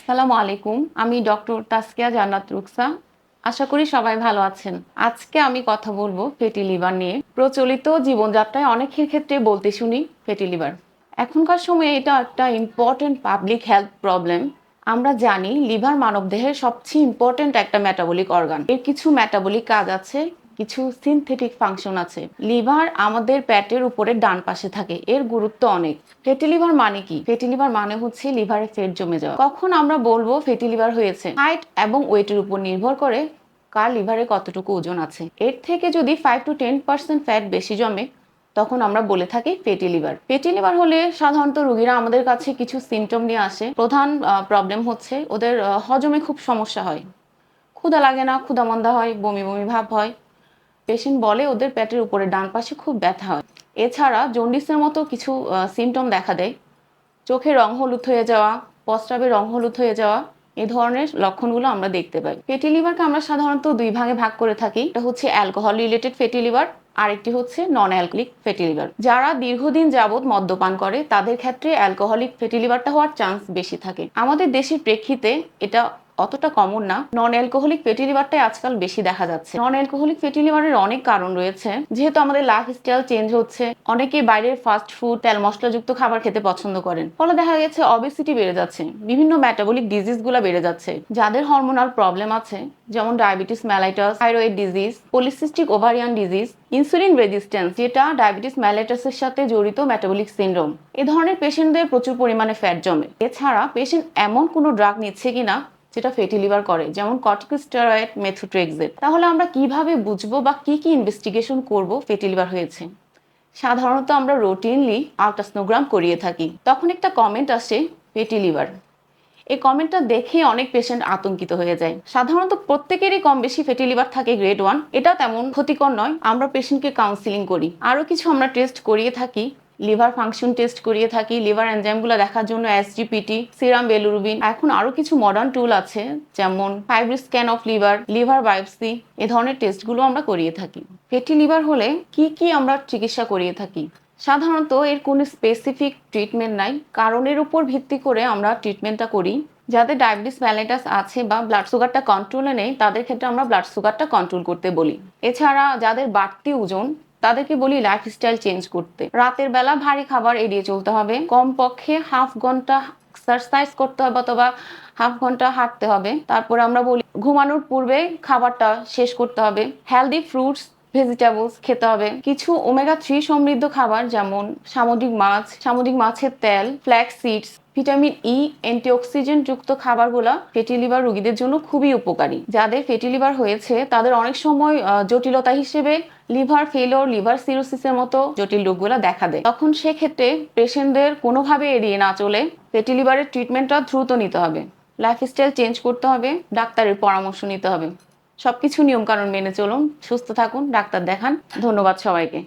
আসসালামু আলাইকুম। আমি ডক্টর তাসকিয়া জান্নাত রুকসা। আশা করি সবাই ভালো আছেন। আজকে আমি কথা বলবো ফ্যাটি লিভার নিয়ে। প্রচলিত জীবনযাত্রায় অনেকের ক্ষেত্রে বলতে শুনি ফ্যাটি লিভার। এখনকার সময়ে এটা একটা ইম্পর্টেন্ট পাবলিক হেলথ প্রবলেম। আমরা জানি লিভার মানবদেহের সবচেয়ে ইম্পর্টেন্ট একটা মেটাবলিক অর্গান। এর কিছু মেটাবলিক কাজ আছে, কিছু সিনথেটিক ফাংশন আছে। লিভার আমাদের পেটের উপরে ডান পাশে থাকে, এর গুরুত্ব অনেক। ফ্যাটি লিভার মানে কি? ফ্যাটি লিভার মানে হচ্ছে লিভারে ফ্যাট জমে যাওয়া। কখন আমরা বলবো ফ্যাটি লিভার হয়েছে? হাইট এবং ওয়েটের উপর নির্ভর করে কার লিভারে কতটুকু ওজন আছে। এর থেকে যদি 5 to 10% ফ্যাট বেশি জমে তখন আমরা বলে থাকি ফ্যাটি লিভার। ফ্যাটি লিভার হলে সাধারণত রোগীরা আমাদের কাছে কিছু সিমটম নিয়ে আসে। প্রধান প্রবলেম হচ্ছে ওদের হজমে খুব সমস্যা হয়, ক্ষুধা লাগে না, ক্ষুধা মন্দা হয়, বমি বমি ভাব হয়। পেশেন্ট বলে ওদের পেটের উপরে ডান পাশে খুব ব্যথা হয়। এছাড়া জন্ডিসের মতো কিছু সিমটম দেখা দেয়। চোখে রং হলুদ হয়ে যাওয়া, প্রস্রাবে রং হলুদ হয়ে যাওয়া, এই ধরনের লক্ষণগুলো আমরা দেখতে পাই। ফ্যাটি লিভারকে আমরা সাধারণত দুই ভাগে ভাগ করে থাকি। এটা হচ্ছে অ্যালকোহল রিলেটেড ফ্যাটি লিভার, আরেকটি হচ্ছে নন অ্যালকোহলিক ফ্যাটি লিভার। যারা দীর্ঘদিন যাবত মদ্যপান করে তাদের ক্ষেত্রে অ্যালকোহলিক ফ্যাটি লিভারটা হওয়ার চান্স বেশি থাকে। আমাদের দেশের প্রেক্ষিতে এটা অতটা কমন না। নন অ্যালকোহলিক ফ্যাটি লিভারটাই আজকাল বেশি দেখা যাচ্ছে। নন অ্যালকোহলিক ফ্যাটি লিভারের অনেক কারণ রয়েছে। যেহেতু আমাদের লাইফস্টাইল চেঞ্জ হচ্ছে, অনেকে বাইরের ফাস্ট ফুড, তেল মশলাযুক্ত খাবার খেতে পছন্দ করেন, ফলে দেখা গেছে অবেসিটি বেড়ে যাচ্ছে, বিভিন্ন মেটাবলিক ডিজিজ গুলা বেড়ে যাচ্ছে। যাদের হরমোনাল প্রবলেম আছে, যেমন diabetes mellitus, thyroid disease, polycystic ovarian disease, insulin resistance, যেটা ডায়াবেটিস মেলাইটাসের সাথে জড়িত মেটাবলিক সিনড্রোম, এ ধরনের পেশেন্টদের প্রচুর পরিমাণে ফ্যাট জমে। এছাড়া পেশেন্ট এমন কোনো ড্রাগ নিচ্ছে কিনা যেটা ফ্যাটি লিভার করে, যেমন কর্টিকোস্টেরয়েড, মেথোট্রেক্সেট। তাহলে আমরা কিভাবে বুঝবো বা কি কি ইনভেস্টিগেশন করব ফ্যাটি লিভার হয়েছে? সাধারণত আমরা রুটিনলি আল্ট্রাসোনোগ্রাম করিয়ে থাকি। তখন একটা কমেন্ট আসে ফ্যাটি লিভার। এই কমেন্টটা দেখে অনেক পেশেন্ট আতঙ্কিত হয়ে যায়। সাধারণত প্রত্যেকেরই কম বেশি ফ্যাটি লিভার থাকে গ্রেড 1। এটা তেমন ক্ষতিকর নয়। আমরা পেশেন্টকে কাউন্সিলিং করি, আরো কিছু আমরা টেস্ট করিয়ে থাকি। লিভার ফাংশন টেস্ট করিয়ে থাকি, লিভার এনজাইমগুলো দেখার জন্য এসজিপিটি, সিরাম বিলিরুবিন। এখন আরো কিছু মডার্ন টুল আছে, যেমন FibroScan of liver, liver biopsy, এ ধরনের টেস্টগুলো আমরা করিয়ে থাকি। ফ্যাটি লিভার হলে কি কি আমরা চিকিৎসা করিয়ে থাকি? সাধারণত এর কোনো স্পেসিফিক ট্রিটমেন্ট নাই, কারণের উপর ভিত্তি করে আমরা ট্রিটমেন্টটা করি। যাদের ডায়াবেটিস মেলাইটাস আছে বা ব্লাড সুগারটা কন্ট্রোলে নেই তাদের ক্ষেত্রে আমরা ব্লাড সুগারটা কন্ট্রোল করতে বলি। এছাড়া যাদের বাড়তি ওজন তাদেরকে বলি লাইফস্টাইল চেঞ্জ করতে। রাতের বেলা ভারী খাবার এড়িয়ে চলতে হবে, কমপক্ষে হাফ ঘন্টা এক্সারসাইজ করতে হবে অথবা হাফ ঘন্টা হাঁটতে হবে। তারপর আমরা বলি ঘুমানোর পূর্বে খাবারটা শেষ করতে হবে। হেলদি ফ্রুটস, ভেজিটেবলস খেতে হবে। কিছু ওমেগা 3 সমৃদ্ধ খাবার, যেমন সামুদ্রিক মাছ, সামুদ্রিক মাছের তেল, flax seeds, vitamin E, antioxidant যুক্ত খাবারগুলো ফ্যাটি লিভার রোগীদের জন্য খুবই উপকারী। যাদের ফ্যাটি লিভার হয়েছে তাদের অনেক সময় জটিলতা হিসেবে লিভার ফেলিওর, লিভার সিরোসিসের মতো জটিল রোগগুলো দেখা দেয়। তখন সেক্ষেত্রে পেশেন্টদের কোনোভাবে এড়িয়ে না চলে ফ্যাটি লিভারের ট্রিটমেন্টটা দ্রুত নিতে হবে। লাইফস্টাইল চেঞ্জ করতে হবে, ডাক্তারের পরামর্শ নিতে হবে। সবকিছু নিয়ম কানুন মেনে চলুন, সুস্থ থাকুন, ডাক্তার দেখান। ধন্যবাদ সবাইকে।